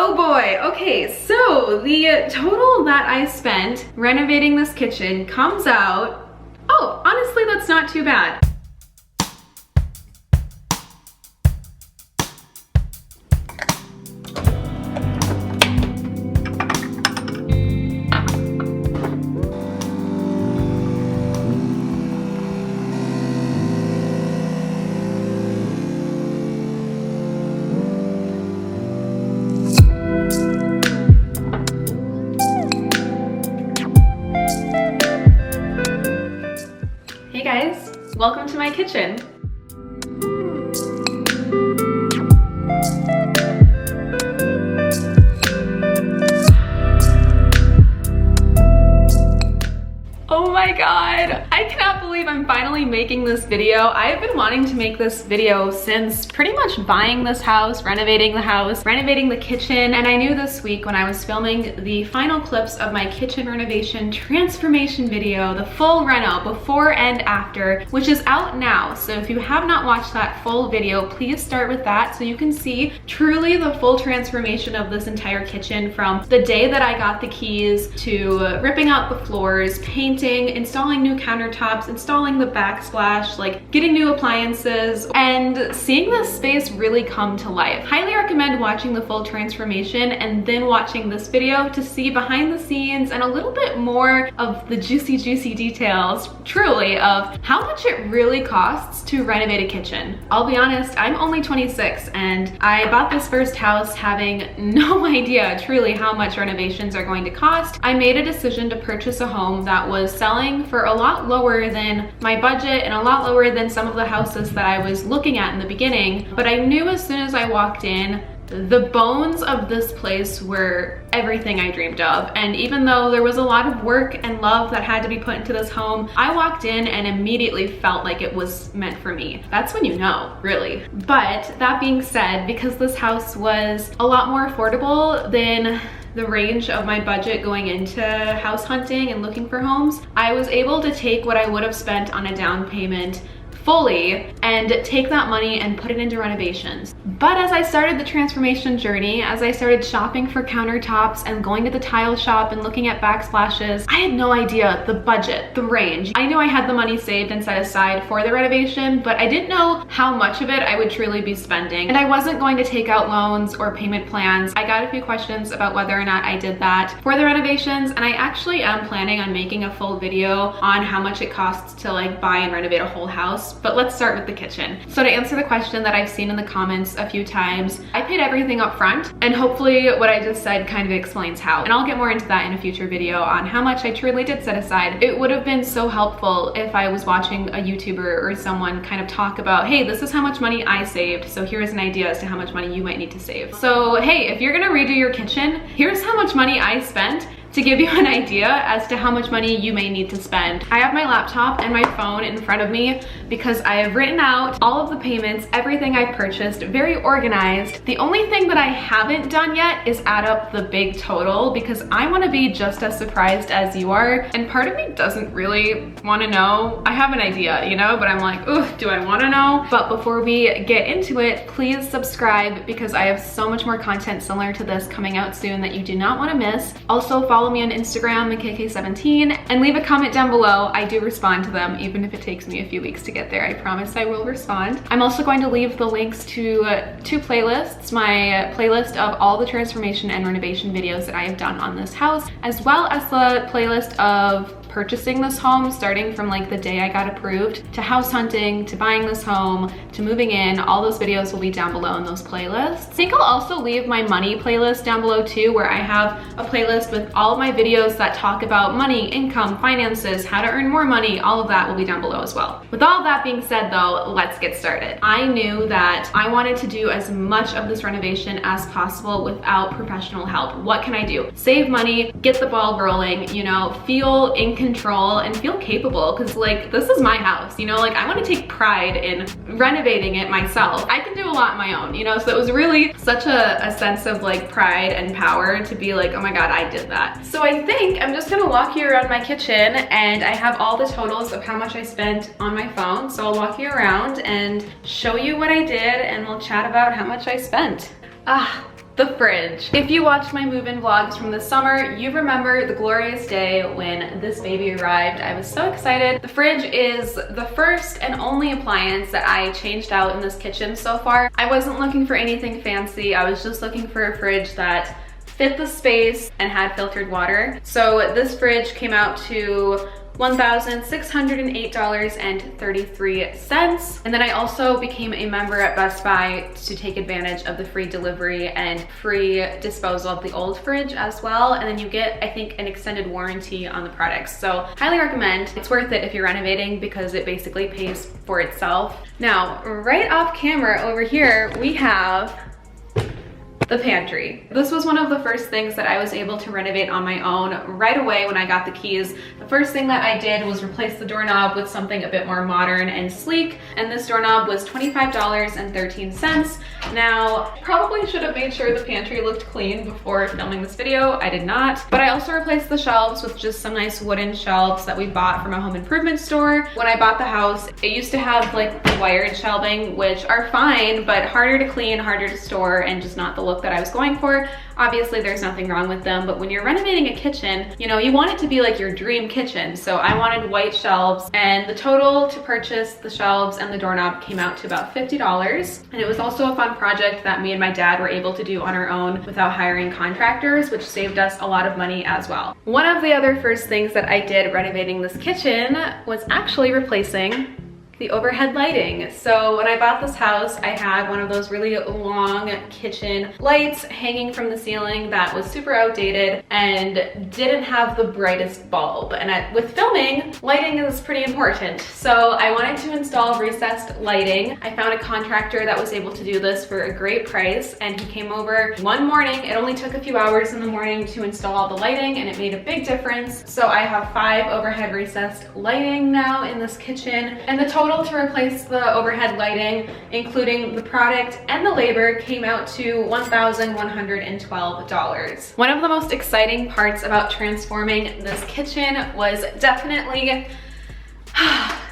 Oh boy, okay, so the total that I spent renovating this kitchen comes out, oh, honestly, that's not too bad. Hey guys, welcome to my kitchen. Oh my god, I cannot believe I'm finally making this video. I've been wanting to make this video since pretty much buying this house, renovating the kitchen, and I knew this week when I was filming the final clips of my kitchen renovation transformation video, the full reno before and after, which is out now. So if you have not watched that full video, please start with that so you can see truly the full transformation of this entire kitchen from the day that I got the keys to ripping out the floors, painting, installing new countertops, installing the backsplash, like getting new appliances, and seeing this space really come to life. Highly recommend watching the full transformation and then watching this video to see behind the scenes and a little bit more of the juicy details, truly, of how much it really costs to renovate a kitchen. I'll be honest, I'm only 26 and I bought this first house having no idea truly how much renovations are going to cost. I made a decision to purchase a home that was selling for a lot lower than my budget and a lot lower than some of the houses that I was looking at in the beginning. But I knew as soon as I walked in, the bones of this place were everything I dreamed of. And even though there was a lot of work and love that had to be put into this home, I walked in and immediately felt like it was meant for me. That's when you know, really. But that being said, because this house was a lot more affordable than the range of my budget going into house hunting and looking for homes, I was able to take what I would have spent on a down payment fully and take that money and put it into renovations. But as I started the transformation journey, as I started shopping for countertops and going to the tile shop and looking at backsplashes, I had no idea the budget, the range. I knew I had the money saved and set aside for the renovation, but I didn't know how much of it I would truly be spending. And I wasn't going to take out loans or payment plans. I got a few questions about whether or not I did that for the renovations, and I actually am planning on making a full video on how much it costs to like buy and renovate a whole house. But let's start with the kitchen. So to answer the question that I've seen in the comments a few times, I paid everything up front, and hopefully what I just said kind of explains how. And I'll get more into that in a future video on how much I truly did set aside. It would have been so helpful if I was watching a YouTuber or someone kind of talk about, hey, this is how much money I saved, so here's an idea as to how much money you might need to save. So hey, if you're gonna redo your kitchen, here's how much money I spent to give you an idea as to how much money you may need to spend. I have my laptop and my phone in front of me because I have written out all of the payments, everything I've purchased, very organized. The only thing that I haven't done yet is add up the big total because I want to be just as surprised as you are, and part of me doesn't really want to know. I have an idea, you know, but I'm like, ooh, do I want to know? But before we get into it, please subscribe because I have so much more content similar to this coming out soon that you do not want to miss. Also, follow me on Instagram, makaylasamountry, and leave a comment down below. I do respond to them, even if it takes me a few weeks to get there. I promise I will respond. I'm also going to leave the links to two playlists, my playlist of all the transformation and renovation videos that I have done on this house, as well as the playlist of purchasing this home, starting from like the day I got approved to house hunting, to buying this home, to moving in. All those videos will be down below in those playlists. I think I'll also leave my money playlist down below too, where I have a playlist with all of my videos that talk about money, income, finances, how to earn more money. All of that will be down below as well. With all that being said though, let's get started. I knew that I wanted to do as much of this renovation as possible without professional help. What can I do? Save money, get the ball rolling, you know, feel in control and feel capable, because like this is my house, you know, like I want to take pride in renovating it myself. I can do a lot on my own, you know, so it was really such a sense of like pride and power to be like, oh my god, I did that. So I think I'm just gonna walk you around my kitchen, and I have all the totals of how much I spent on my phone, so I'll walk you around and show you what I did, and we'll chat about how much I spent. the fridge. If you watched my move-in vlogs from the summer, you remember the glorious day when this baby arrived. I was so excited. The fridge is the first and only appliance that I changed out in this kitchen so far. I wasn't looking for anything fancy. I was just looking for a fridge that fit the space and had filtered water. So this fridge came out to $1,608.33. And then I also became a member at Best Buy to take advantage of the free delivery and free disposal of the old fridge as well. And then you get, I think, an extended warranty on the products. So highly recommend. It's worth it if you're renovating because it basically pays for itself. Now, right off camera over here, we have the pantry. This was one of the first things that I was able to renovate on my own right away when I got the keys. The first thing that I did was replace the doorknob with something a bit more modern and sleek, and this doorknob was $25.13. Now, probably should have made sure the pantry looked clean before filming this video. I did not, but I also replaced the shelves with just some nice wooden shelves that we bought from a home improvement store. When I bought the house, it used to have like the wired shelving, which are fine, but harder to clean, harder to store, and just not the look that I was going for. Obviously, there's nothing wrong with them, but when you're renovating a kitchen, you know, you want it to be like your dream kitchen. So I wanted white shelves, and the total to purchase the shelves and the doorknob came out to about $50. And it was also a fun project that me and my dad were able to do on our own without hiring contractors, which saved us a lot of money as well. One of the other first things that I did renovating this kitchen was actually replacing the overhead lighting. So when I bought this house, I had one of those really long kitchen lights hanging from the ceiling that was super outdated and didn't have the brightest bulb. And with filming, lighting is pretty important. So I wanted to install recessed lighting. I found a contractor that was able to do this for a great price, and he came over one morning. It only took a few hours in the morning to install all the lighting, and it made a big difference. So I have 5 overhead recessed lighting now in this kitchen, and the total to replace the overhead lighting, including the product and the labor, came out to $1,112. One of the most exciting parts about transforming this kitchen was definitely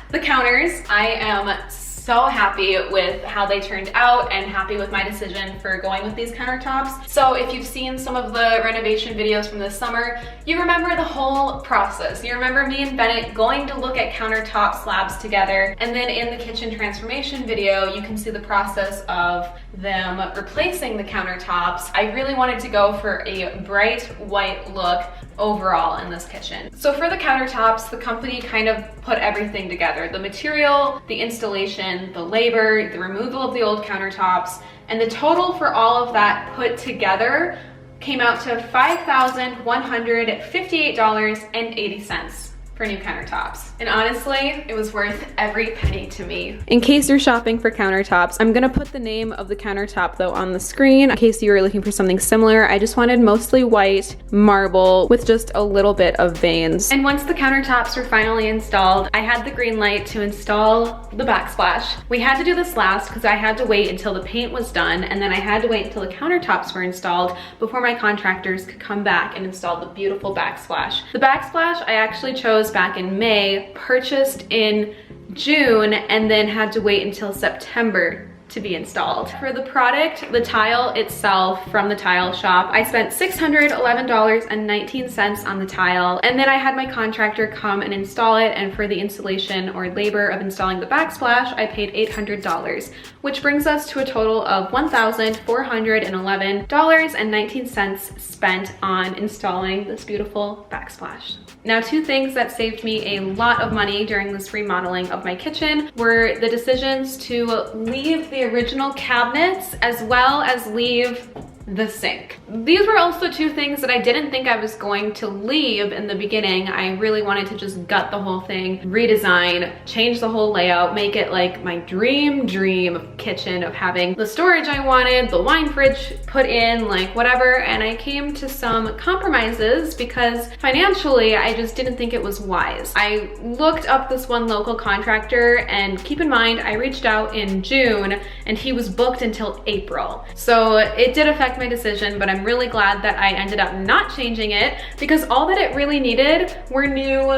the counters. I am so happy with how they turned out and happy with my decision for going with these countertops. So if you've seen some of the renovation videos from this summer, you remember the whole process. You remember me and Bennett going to look at countertop slabs together, and then in the kitchen transformation video, you can see the process of them replacing the countertops. I really wanted to go for a bright white look overall in this kitchen. So for the countertops, the company kind of put everything together. The material, the installation, the labor, the removal of the old countertops, and the total for all of that put together came out to $5,158.80 for new countertops. And honestly, it was worth every penny to me. In case you're shopping for countertops, I'm gonna put the name of the countertop though on the screen in case you were looking for something similar. I just wanted mostly white marble with just a little bit of veins. And once the countertops were finally installed, I had the green light to install the backsplash. We had to do this last because I had to wait until the paint was done, and then I had to wait until the countertops were installed before my contractors could come back and install the beautiful backsplash. The backsplash I actually chose back in May, purchased in June, and then had to wait until September to be installed. For the product, the tile itself from the tile shop, I spent $611.19 on the tile, and then I had my contractor come and install it, and for the installation or labor of installing the backsplash, I paid $800, which brings us to a total of $1,411.19 spent on installing this beautiful backsplash. Now, 2 things that saved me a lot of money during this remodeling of my kitchen were the decisions to leave the original cabinets as well as leave the sink. These were also 2 things that I didn't think I was going to leave in the beginning. I really wanted to just gut the whole thing, redesign, change the whole layout, make it like my dream kitchen of having the storage I wanted, the wine fridge put in, like whatever. And I came to some compromises because financially, I just didn't think it was wise. I looked up this one local contractor, and keep in mind, I reached out in June and he was booked until April. So it did affect my decision, but I'm really glad that I ended up not changing it because all that it really needed were new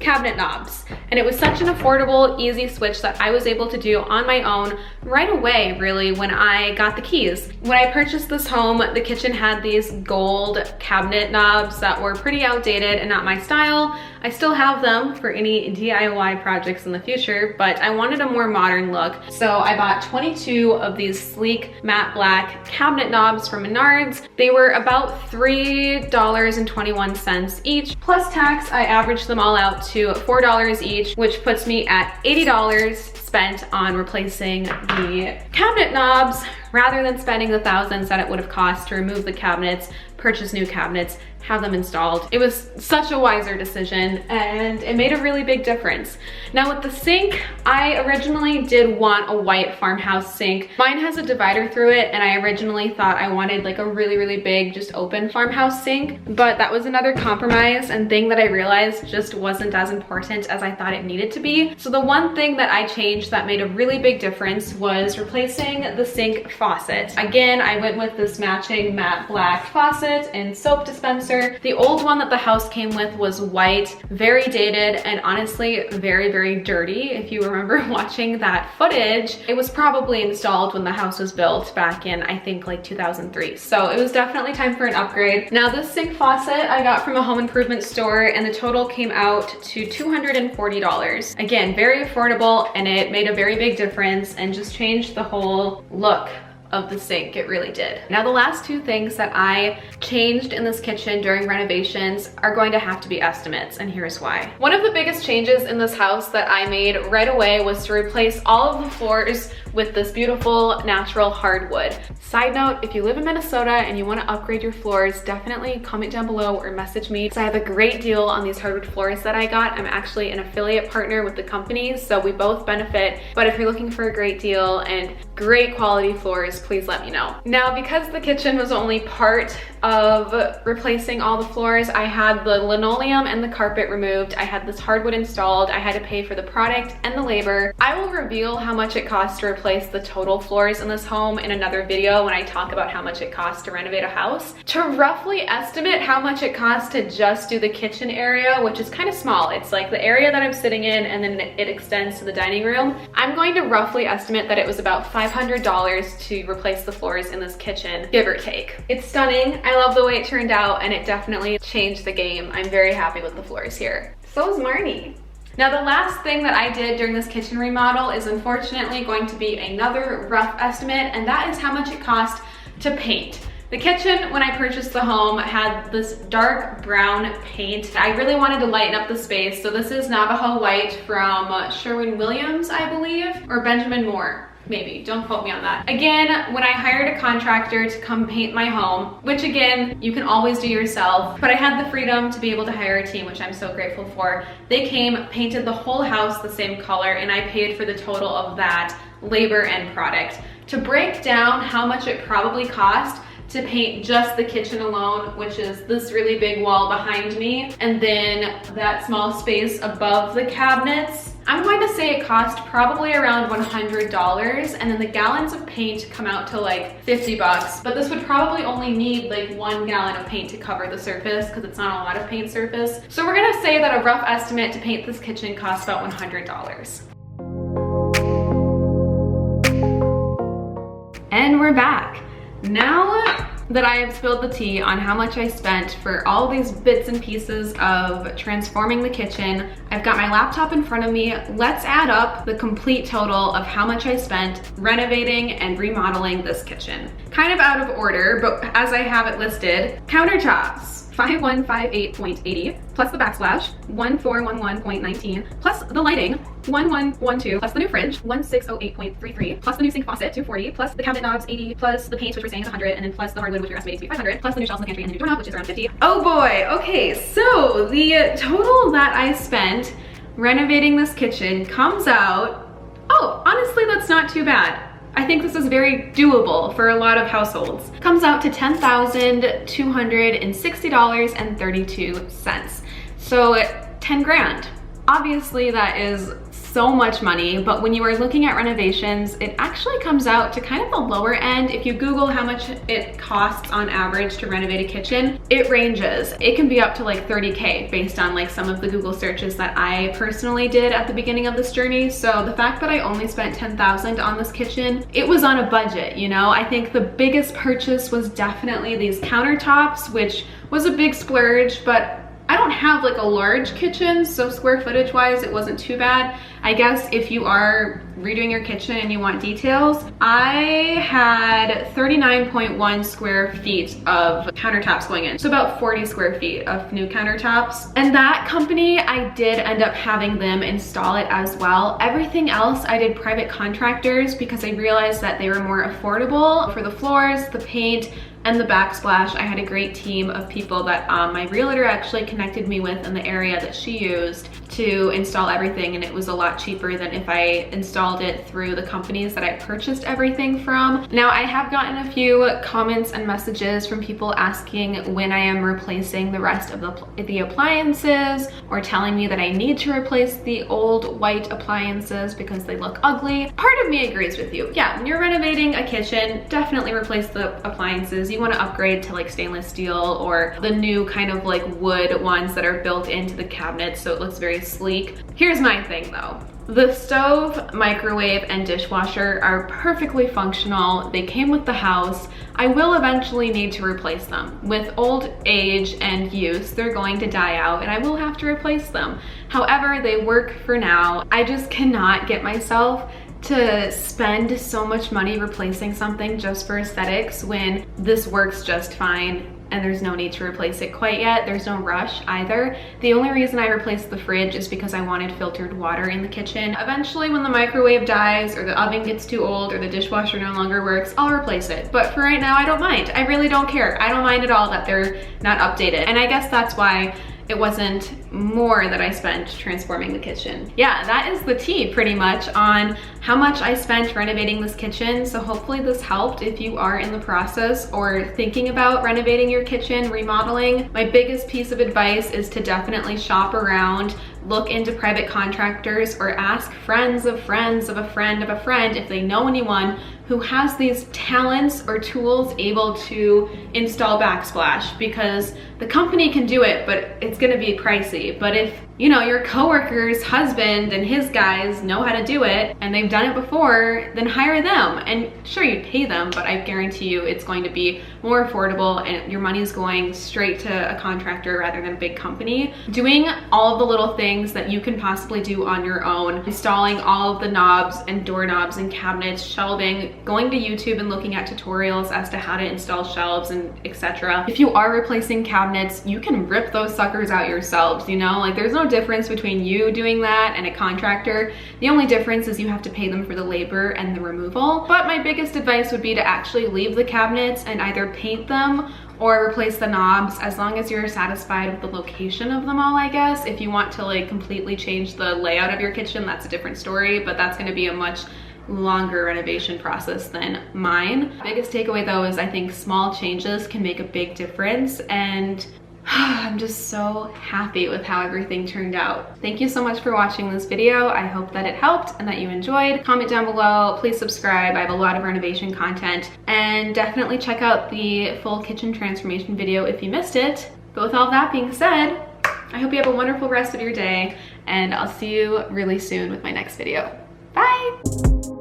cabinet knobs. And it was such an affordable, easy switch that I was able to do on my own right away, really, when I got the keys. When I purchased this home, the kitchen had these gold cabinet knobs that were pretty outdated and not my style. I still have them for any DIY projects in the future, but I wanted a more modern look. So I bought 22 of these sleek matte black cabinet knobs from Menards. They were about $3.21 each. Plus tax, I averaged them all out to $4 each, which puts me at $80 spent on replacing the cabinet knobs rather than spending the thousands that it would have cost to remove the cabinets, purchase new cabinets, have them installed. It was such a wiser decision and it made a really big difference. Now with the sink, I originally did want a white farmhouse sink. Mine has a divider through it and I originally thought I wanted like a really big, just open farmhouse sink, but that was another compromise and thing that I realized just wasn't as important as I thought it needed to be. So the one thing that I changed that made a really big difference was replacing the sink faucet. Again, I went with this matching matte black faucet and soap dispenser. The old one that the house came with was white, very dated, and honestly very dirty. If you remember watching that footage, it was probably installed when the house was built back in, I think, like 2003. So it was definitely time for an upgrade. Now this sink faucet I got from a home improvement store and the total came out to $240. Again, very affordable, and it made a very big difference and just changed the whole look of the sink. It really did. Now the last two things that I changed in this kitchen during renovations are going to have to be estimates, and here's why. One of the biggest changes in this house that I made right away was to replace all of the floors with this beautiful natural hardwood. Side note, if you live in Minnesota and you want to upgrade your floors, definitely comment down below or message me because I have a great deal on these hardwood floors that I got. I'm actually an affiliate partner with the company, so we both benefit. But if you're looking for a great deal and great quality floors, please let me know. Now, because the kitchen was only part of replacing all the floors, I had the linoleum and the carpet removed. I had this hardwood installed. I had to pay for the product and the labor. I will reveal how much it costs to replace the total floors in this home in another video when I talk about how much it costs to renovate a house. To roughly estimate how much it costs to just do the kitchen area, which is kind of small, it's like the area that I'm sitting in and then it extends to the dining room, I'm going to roughly estimate that it was about $500 to replace the floors in this kitchen, give or take. It's stunning. I love the way it turned out and it definitely changed the game. I'm very happy with the floors here. So is Marnie. Now the last thing that I did during this kitchen remodel is unfortunately going to be another rough estimate, and that is how much it cost to paint. The kitchen, when I purchased the home, had this dark brown paint. I really wanted to lighten up the space, so this is Navajo White from Sherwin-Williams, I believe, or Benjamin Moore. Maybe, don't quote me on that. Again, when I hired a contractor to come paint my home, which again, you can always do yourself, but I had the freedom to be able to hire a team, which I'm so grateful for. They came, painted the whole house the same color, and I paid for the total of that labor and product. To break down how much it probably cost to paint just the kitchen alone, which is this really big wall behind me, and then that small space above the cabinets, I'm going to say it cost probably around $100, and then the gallons of paint come out to like 50 bucks, but this would probably only need like 1 gallon of paint to cover the surface because it's not a lot of paint surface. So we're gonna say that a rough estimate to paint this kitchen costs about $100. And we're back. Now that I have spilled the tea on how much I spent for all these bits and pieces of transforming the kitchen, I've got my laptop in front of me. Let's add up the complete total of how much I spent renovating and remodeling this kitchen. Kind of out of order, but as I have it listed, countertops, 5158.80, plus the backsplash, 1411.19, plus the lighting, 1112, plus the new fridge, 1608.33, plus the new sink faucet, 240, plus the cabinet knobs, 80, plus the paint, which we're saying is 100, and then plus the hardwood, which we're estimating to be 500, plus the new shelves in the pantry and the new doorknob, which is around 50. Oh boy, okay, so the total that I spent renovating this kitchen comes out, oh, honestly, that's not too bad. I think this is very doable for a lot of households. Comes out to $10,260.32. So 10 grand. Obviously that is so much money, but when you are looking at renovations, it actually comes out to kind of the lower end. If you Google how much it costs on average to renovate a kitchen, it ranges. It can be up to like 30K based on like some of the Google searches that I personally did at the beginning of this journey. So the fact that I only spent $10,000 on this kitchen, it was on a budget, you know? I think the biggest purchase was definitely these countertops, which was a big splurge, but I don't have like a large kitchen, so square footage wise, it wasn't too bad. I guess if you are redoing your kitchen and you want details, I had 39.1 square feet of countertops going in. So about 40 square feet of new countertops. And that company, I did end up having them install it as well. Everything else, I did private contractors because I realized that they were more affordable for the floors, the paint, and the backsplash. I had a great team of people that my realtor actually connected me with in the area that she used to install everything, and it was a lot cheaper than if I installed it through the companies that I purchased everything from. Now, I have gotten a few comments and messages from people asking when I am replacing the rest of the appliances, or telling me that I need to replace the old white appliances because they look ugly. Part of me agrees with you. Yeah, when you're renovating a kitchen, definitely replace the appliances. You want to upgrade to like stainless steel or the new kind of like wood ones that are built into the cabinets so it looks very sleek. Here's my thing though. The stove, microwave, and dishwasher are perfectly functional. They came with the house. I will eventually need to replace them. With old age and use, they're going to die out and I will have to replace them. However, they work for now. I just cannot get myself to spend so much money replacing something just for aesthetics when this works just fine and there's no need to replace it quite yet. There's no rush either. The only reason I replaced the fridge is because I wanted filtered water in the kitchen. Eventually, when the microwave dies or the oven gets too old or the dishwasher no longer works, I'll replace it. But for right now, I don't mind. I really don't care. I don't mind at all that they're not updated. And I guess that's why it wasn't more that I spent transforming the kitchen. Yeah, that is the tea pretty much on how much I spent renovating this kitchen. So hopefully this helped if you are in the process or thinking about renovating your kitchen, remodeling. My biggest piece of advice is to definitely shop around, look into private contractors, or ask friends of friends of a friend of a friend if they know anyone who has these talents or tools able to install backsplash, because the company can do it, but it's gonna be pricey. But if, you know, your coworker's husband and his guys know how to do it and they've done it before, then hire them. And sure, you pay them, but I guarantee you it's going to be more affordable and your money is going straight to a contractor rather than a big company. Doing all of the little things that you can possibly do on your own, installing all of the knobs and doorknobs and cabinets, shelving, going to YouTube and looking at tutorials as to how to install shelves and etc. If you are replacing cabinets, you can rip those suckers out yourselves, you know? Like, there's no difference between you doing that and a contractor. The only difference is you have to pay them for the labor and the removal. But my biggest advice would be to actually leave the cabinets and either paint them or replace the knobs, as long as you're satisfied with the location of them all, I guess. If you want to like completely change the layout of your kitchen, that's a different story, but that's gonna be a much longer renovation process than mine. Biggest takeaway though is I think small changes can make a big difference, and I'm just so happy with how everything turned out. Thank you so much for watching this video. I hope that it helped and that you enjoyed. Comment down below, please subscribe. I have a lot of renovation content, and definitely check out the full kitchen transformation video if you missed it. But with all that being said, I hope you have a wonderful rest of your day, and I'll see you really soon with my next video. Bye!